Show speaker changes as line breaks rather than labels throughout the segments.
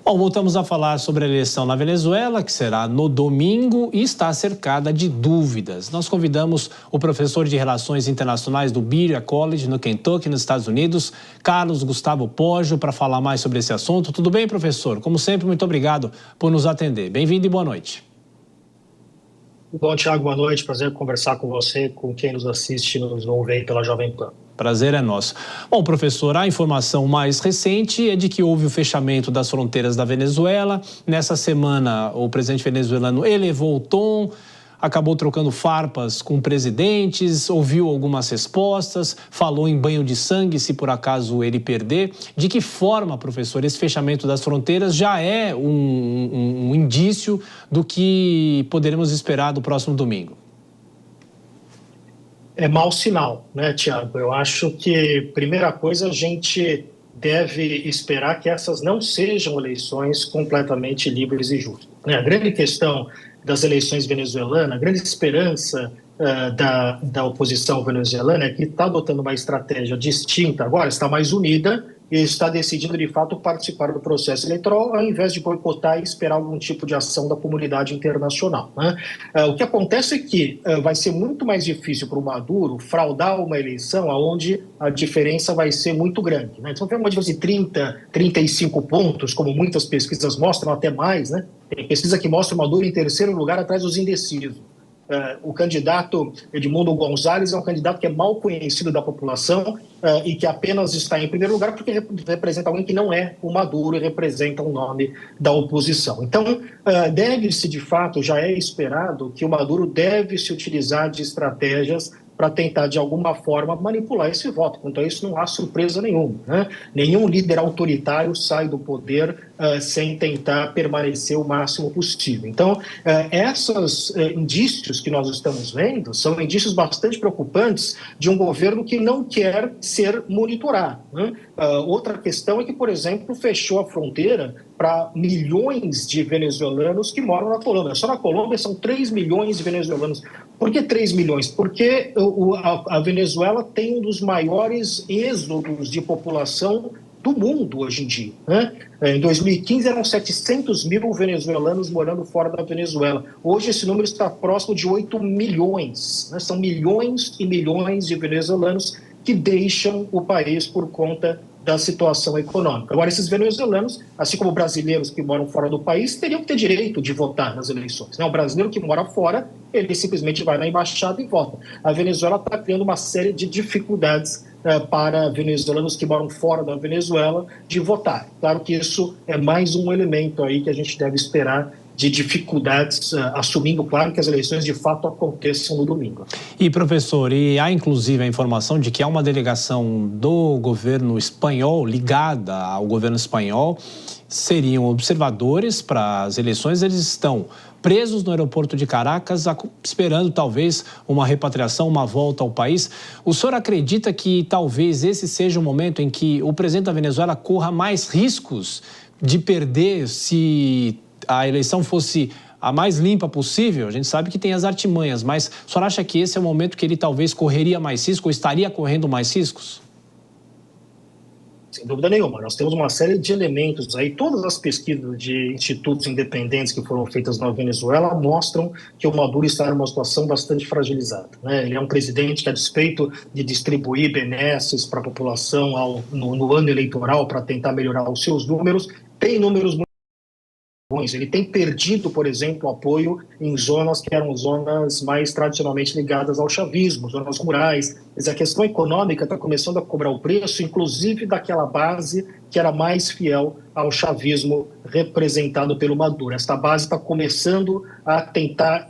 Bom, voltamos a falar sobre a eleição na Venezuela, que será no domingo e está cercada de dúvidas. Nós convidamos o professor de Relações Internacionais do Berea College, no Kentucky, nos Estados Unidos, Carlos Gustavo Poggio, para falar mais sobre esse assunto. Tudo bem, professor? Como sempre, muito obrigado por nos atender. Bem-vindo e boa noite.
Bom, Thiago, boa noite. Prazer conversar com você, com quem nos assiste e nos ouve aí pela Jovem Pan.
Prazer é nosso. Bom, professor, a informação mais recente é de que houve o fechamento das fronteiras da Venezuela. Nessa semana, o presidente venezuelano elevou o tom, acabou trocando farpas com presidentes, ouviu algumas respostas, falou em banho de sangue se por acaso ele perder. De que forma, professor, esse fechamento das fronteiras já é um indício do que poderemos esperar do próximo domingo?
É mau sinal, né, Thiago? Eu acho que, primeira coisa, a gente deve esperar que essas não sejam eleições completamente livres e justas. A grande questão das eleições venezuelanas, a grande esperança da oposição venezuelana é que está adotando uma estratégia distinta agora, está mais unida e está decidindo, de fato, participar do processo eleitoral ao invés de boicotar e esperar algum tipo de ação da comunidade internacional, né? O que acontece é que vai ser muito mais difícil para o Maduro fraudar uma eleição onde a diferença vai ser muito grande, né? Então, tem uma diferença de 30, 35 pontos, como muitas pesquisas mostram, até mais, né? Tem pesquisa que mostra o Maduro em terceiro lugar atrás dos indecisos. O candidato Edmundo González é um candidato que é mal conhecido da população e que apenas está em primeiro lugar porque representa alguém que não é o Maduro e representa um nome da oposição. Então, deve-se, de fato, já é esperado que o Maduro deve se utilizar de estratégias para tentar, de alguma forma, manipular esse voto. Quanto a isso, não há surpresa nenhuma, né? Nenhum líder autoritário sai do poder sem tentar permanecer o máximo possível. Então, esses indícios que nós estamos vendo são indícios bastante preocupantes de um governo que não quer ser monitorado, né? Outra questão é que, por exemplo, fechou a fronteira para milhões de venezuelanos que moram na Colômbia. Só na Colômbia são 3 milhões de venezuelanos. Por que 3 milhões? Porque a Venezuela tem um dos maiores êxodos de população do mundo hoje em dia, né? Em 2015 eram 700 mil venezuelanos morando fora da Venezuela. Hoje esse número está próximo de 8 milhões, né? São milhões e milhões de venezuelanos que deixam o país por conta da situação econômica. Agora, esses venezuelanos, assim como brasileiros que moram fora do país, teriam que ter direito de votar nas eleições, né? O brasileiro que mora fora, ele simplesmente vai na embaixada e vota. A Venezuela está criando uma série de dificuldades para venezuelanos que moram fora da Venezuela de votar. Claro que isso é mais um elemento aí que a gente deve esperar de dificuldades, assumindo, claro, que as eleições de fato aconteçam no domingo.
E, professor, há inclusive a informação de que há uma delegação do governo espanhol, ligada ao governo espanhol, seriam observadores para as eleições. Eles estão presos no aeroporto de Caracas, esperando talvez uma repatriação, uma volta ao país. O senhor acredita que talvez esse seja o momento em que o presidente da Venezuela corra mais riscos de perder se a eleição fosse a mais limpa possível? A gente sabe que tem as artimanhas, mas o senhor acha que esse é o momento que ele talvez correria mais risco ou estaria correndo mais riscos?
Sem dúvida nenhuma. Nós temos uma série de elementos aí. Todas as pesquisas de institutos independentes que foram feitas na Venezuela mostram que o Maduro está numa situação bastante fragilizada, né? Ele é um presidente que, a despeito de distribuir benesses para a população no ano eleitoral para tentar melhorar os seus números, tem números muito. Ele tem perdido, por exemplo, apoio em zonas que eram zonas mais tradicionalmente ligadas ao chavismo, zonas rurais. Mas a questão econômica está começando a cobrar o preço, inclusive daquela base que era mais fiel ao chavismo representado pelo Maduro. Esta base está começando a tentar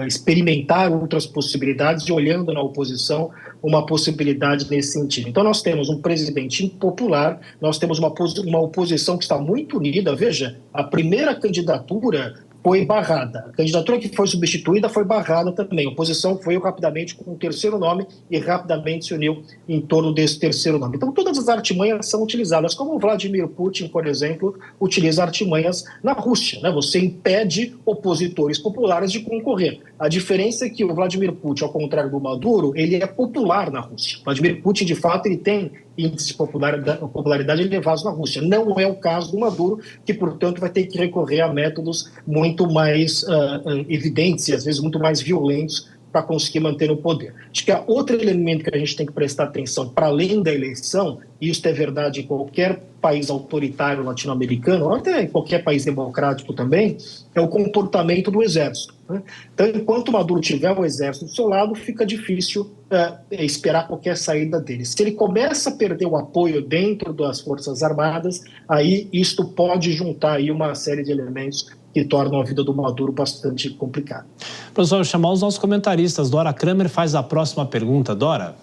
experimentar outras possibilidades e olhando na oposição uma possibilidade nesse sentido. Então nós temos um presidente impopular, nós temos uma oposição que está muito unida. Veja, a primeira candidatura foi barrada. A candidatura que foi substituída foi barrada também. A oposição foi rapidamente com um terceiro nome e rapidamente se uniu em torno desse terceiro nome. Então, todas as artimanhas são utilizadas, como o Vladimir Putin, por exemplo, utiliza artimanhas na Rússia, né? Você impede opositores populares de concorrer. A diferença é que o Vladimir Putin, ao contrário do Maduro, ele é popular na Rússia. O Vladimir Putin, de fato, ele tem índice de popularidade elevados na Rússia. Não é o caso do Maduro, que, portanto, vai ter que recorrer a métodos muito mais evidentes e, às vezes, muito mais violentos para conseguir manter o poder. Acho que há outro elemento que a gente tem que prestar atenção, para além da eleição, e isso é verdade em qualquer país autoritário latino-americano, ou até em qualquer país democrático também, é o comportamento do exército, né? Então, enquanto Maduro tiver o exército do seu lado, fica difícil esperar qualquer saída dele. Se ele começa a perder o apoio dentro das Forças Armadas, aí isto pode juntar aí uma série de elementos que tornam a vida do Maduro bastante complicada.
Professor, vou chamar os nossos comentaristas. Dora Kramer faz a próxima pergunta. Dora?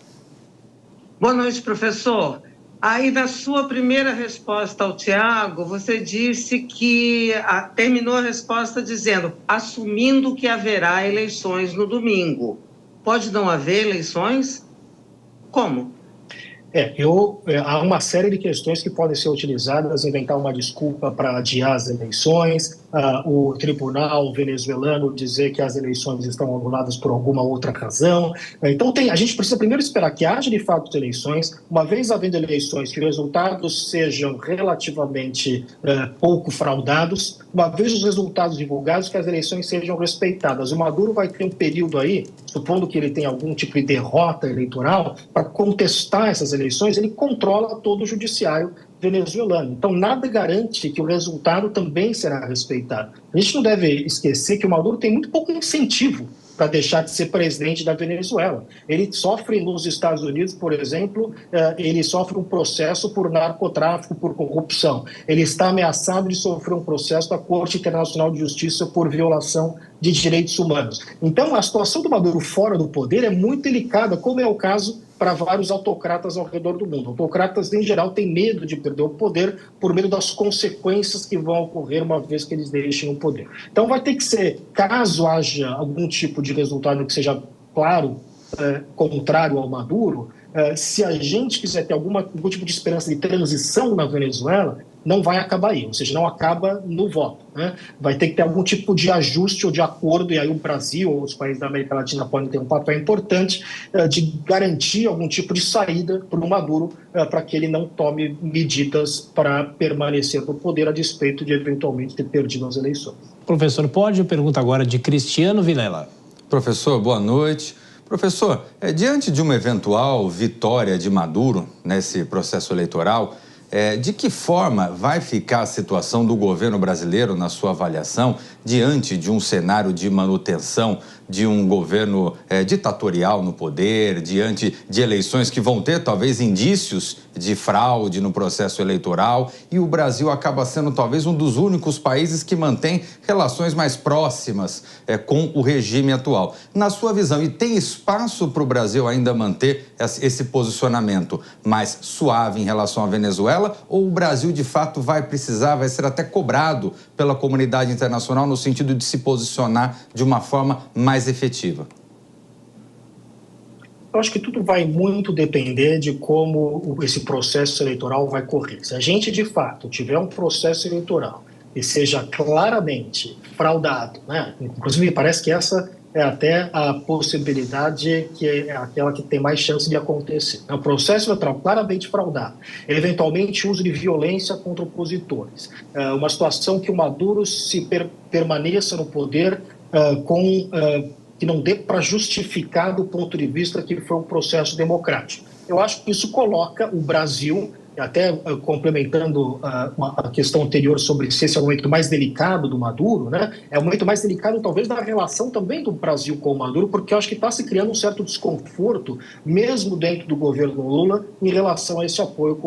Boa noite, professor. Aí, na sua primeira resposta ao Tiago, você disse que terminou a resposta dizendo, assumindo que haverá eleições no domingo. Pode não haver eleições? Como?
Há uma série de questões que podem ser utilizadas, inventar uma desculpa para adiar as eleições, o tribunal venezuelano dizer que as eleições estão anuladas por alguma outra razão. Então, a gente precisa primeiro esperar que haja de fato eleições. Uma vez havendo eleições, que os resultados sejam relativamente pouco fraudados, uma vez os resultados divulgados, que as eleições sejam respeitadas. O Maduro vai ter um período aí, supondo que ele tenha algum tipo de derrota eleitoral, para contestar essas eleições. Ele controla todo o judiciário venezuelano. Então, nada garante que o resultado também será respeitado. A gente não deve esquecer que o Maduro tem muito pouco incentivo para deixar de ser presidente da Venezuela. Ele sofre nos Estados Unidos, por exemplo, ele sofre um processo por narcotráfico, por corrupção. Ele está ameaçado de sofrer um processo da Corte Internacional de Justiça por violação de direitos humanos. Então, a situação do Maduro fora do poder é muito delicada, como é o caso para vários autocratas ao redor do mundo. Autocratas, em geral, têm medo de perder o poder por medo das consequências que vão ocorrer uma vez que eles deixem o poder. Então, vai ter que ser, caso haja algum tipo de resultado que seja claro, contrário ao Maduro, se a gente quiser ter algum tipo de esperança de transição na Venezuela, não vai acabar aí, ou seja, não acaba no voto, né? Vai ter que ter algum tipo de ajuste ou de acordo, e aí o Brasil ou os países da América Latina podem ter um papel importante de garantir algum tipo de saída para o Maduro, para que ele não tome medidas para permanecer no poder a despeito de eventualmente ter perdido as eleições.
Professor, pode? Pergunta agora de Cristiano Vilela.
Professor, boa noite. Professor, diante de uma eventual vitória de Maduro nesse processo eleitoral, de que forma vai ficar a situação do governo brasileiro, na sua avaliação, diante de um cenário de manutenção de um governo ditatorial no poder, diante de eleições que vão ter, talvez, indícios de fraude no processo eleitoral, e o Brasil acaba sendo, talvez, um dos únicos países que mantém relações mais próximas com o regime atual. Na sua visão, e tem espaço para o Brasil ainda manter esse posicionamento mais suave em relação à Venezuela, ou o Brasil, de fato, vai ser até cobrado pela comunidade internacional no sentido de se posicionar de uma forma mais efetiva?
Eu acho que tudo vai muito depender de como esse processo eleitoral vai correr. Se a gente, de fato, tiver um processo eleitoral que seja claramente fraudado, né? Inclusive, me parece que essa é até a possibilidade que é aquela que tem mais chance de acontecer. O processo eleitoral claramente fraudado, eventualmente uso de violência contra opositores, uma situação que o Maduro permaneça no poder que não dê para justificar do ponto de vista que foi um processo democrático. Eu acho que isso coloca o Brasil, até complementando a questão anterior sobre se esse é o momento mais delicado do Maduro, né? É o momento mais delicado talvez da relação também do Brasil com o Maduro, porque eu acho que está se criando um certo desconforto, mesmo dentro do governo Lula, em relação a esse apoio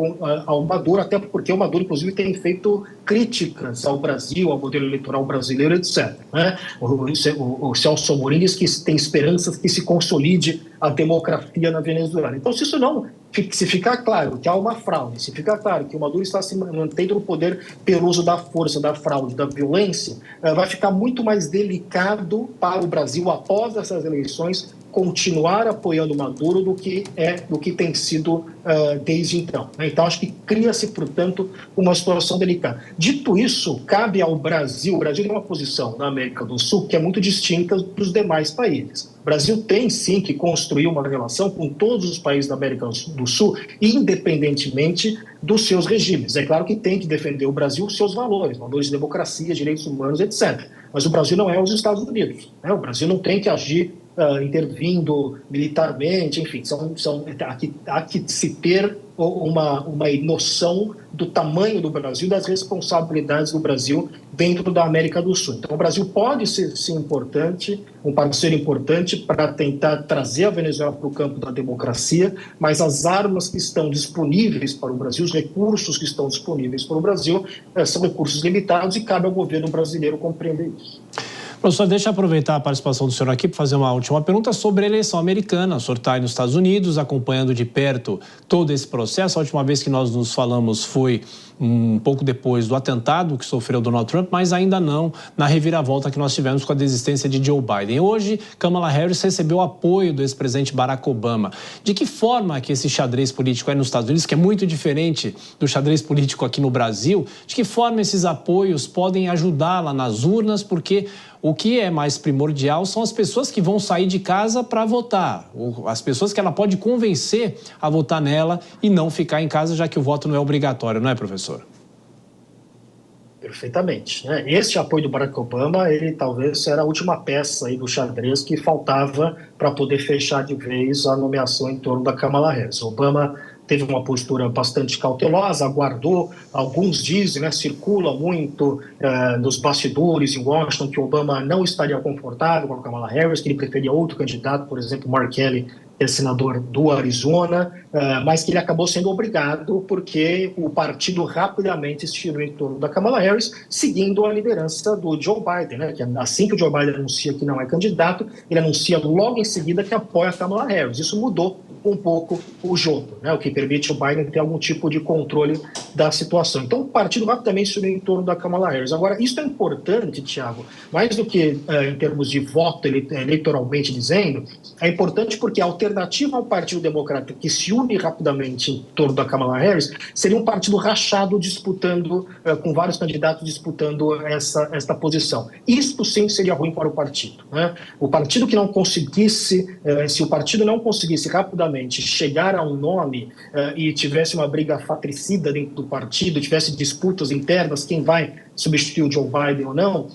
ao Maduro, até porque o Maduro, inclusive, tem feito críticas ao Brasil, ao modelo eleitoral brasileiro, etc. Né? O Celso Amorim diz que tem esperanças que se consolide a democracia na Venezuela. Então, se ficar claro que há uma fraude, se ficar claro que o Maduro está se mantendo no poder pelo uso da força, da fraude, da violência, vai ficar muito mais delicado para o Brasil, após essas eleições, continuar apoiando Maduro do que tem sido desde então. Então, acho que cria-se, portanto, uma situação delicada. Dito isso, cabe ao Brasil, o Brasil tem uma posição na América do Sul que é muito distinta dos demais países. O Brasil tem, sim, que construir uma relação com todos os países da América do Sul, independentemente dos seus regimes. É claro que tem que defender o Brasil os seus valores de democracia, direitos humanos, etc. Mas o Brasil não é os Estados Unidos. Né? O Brasil não tem que agir intervindo militarmente, enfim, há que se ter uma noção do tamanho do Brasil, das responsabilidades do Brasil dentro da América do Sul. Então, o Brasil pode ser, sim, importante, um parceiro importante para tentar trazer a Venezuela para o campo da democracia, mas as armas que estão disponíveis para o Brasil, os recursos que estão disponíveis para o Brasil, são recursos limitados e cabe ao governo brasileiro compreender isso.
Professor, deixa eu aproveitar a participação do senhor aqui para fazer uma última pergunta sobre a eleição americana. O senhor está aí nos Estados Unidos, acompanhando de perto todo esse processo. A última vez que nós nos falamos foi um pouco depois do atentado que sofreu Donald Trump, mas ainda não na reviravolta que nós tivemos com a desistência de Joe Biden. Hoje, Kamala Harris recebeu o apoio do ex-presidente Barack Obama. De que forma que esse xadrez político aí nos Estados Unidos, que é muito diferente do xadrez político aqui no Brasil, de que forma esses apoios podem ajudá-la nas urnas, porque o que é mais primordial são as pessoas que vão sair de casa para votar, as pessoas que ela pode convencer a votar nela e não ficar em casa, já que o voto não é obrigatório, não é, professor?
Perfeitamente. Né? Este apoio do Barack Obama, ele talvez era a última peça aí do xadrez que faltava para poder fechar de vez a nomeação em torno da Kamala Harris. Obama teve uma postura bastante cautelosa, aguardou, alguns dizem, né, circula muito nos bastidores em Washington que Obama não estaria confortável com a Kamala Harris, que ele preferia outro candidato, por exemplo, Mark Kelly, que é senador do Arizona, mas que ele acabou sendo obrigado porque o partido rapidamente estirou em torno da Kamala Harris, seguindo a liderança do Joe Biden, né? Que assim que o Joe Biden anuncia que não é candidato, ele anuncia logo em seguida que apoia a Kamala Harris. Isso mudou um pouco o jogo, né? O que permite o Biden ter algum tipo de controle da situação. Então, o partido rapidamente estirou em torno da Kamala Harris. Agora, isso é importante, Thiago, mais do que em termos de voto eleitoralmente dizendo, é importante porque a alternativa ao Partido Democrata, que se une rapidamente em torno da Kamala Harris, seria um partido rachado disputando, com vários candidatos disputando esta posição. Isso sim seria ruim para o partido, né? O partido que não conseguisse, se o partido não conseguisse rapidamente chegar a um nome e tivesse uma briga fratricida dentro do partido, tivesse disputas internas, quem vai substituir o Joe Biden ou não,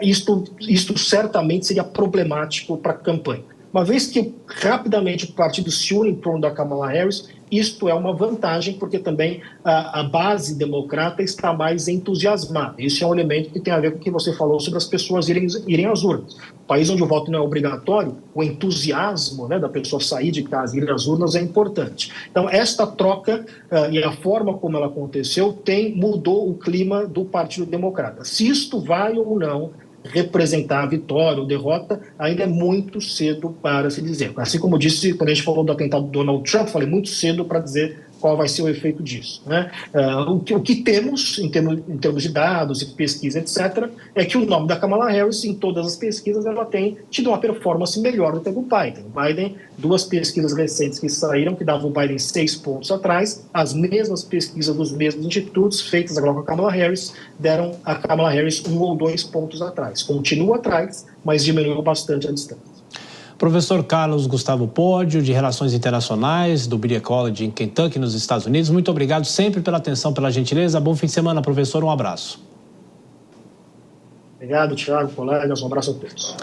isto certamente seria problemático para a campanha. Uma vez que rapidamente o partido se une em torno da Kamala Harris, isto é uma vantagem, porque também a base democrata está mais entusiasmada. Isso é um elemento que tem a ver com o que você falou sobre as pessoas irem às urnas. Um país onde o voto não é obrigatório, o entusiasmo, né, da pessoa sair de casa e ir às urnas é importante. Então, esta troca e a forma como ela aconteceu mudou o clima do Partido Democrata. Se isto vai ou não representar a vitória ou derrota, ainda é muito cedo para se dizer. Assim como disse, quando a gente falou do atentado do Donald Trump, falei muito cedo para dizer qual vai ser o efeito disso, né? O que temos, em termos de dados e pesquisa, etc., é que o nome da Kamala Harris, em todas as pesquisas, ela tem tido uma performance melhor do que a do Biden. O Biden, duas pesquisas recentes que saíram, que davam o Biden 6 pontos atrás, as mesmas pesquisas dos mesmos institutos, feitas agora com a Kamala Harris, deram a Kamala Harris 1 ou 2 pontos atrás. Continua atrás, mas diminuiu bastante a distância.
Professor Carlos Gustavo Pódio, de Relações Internacionais, do Berea College em Kentucky, nos Estados Unidos. Muito obrigado sempre pela atenção, pela gentileza. Bom fim de semana, professor. Um abraço.
Obrigado, Thiago, colegas. Um abraço a todos.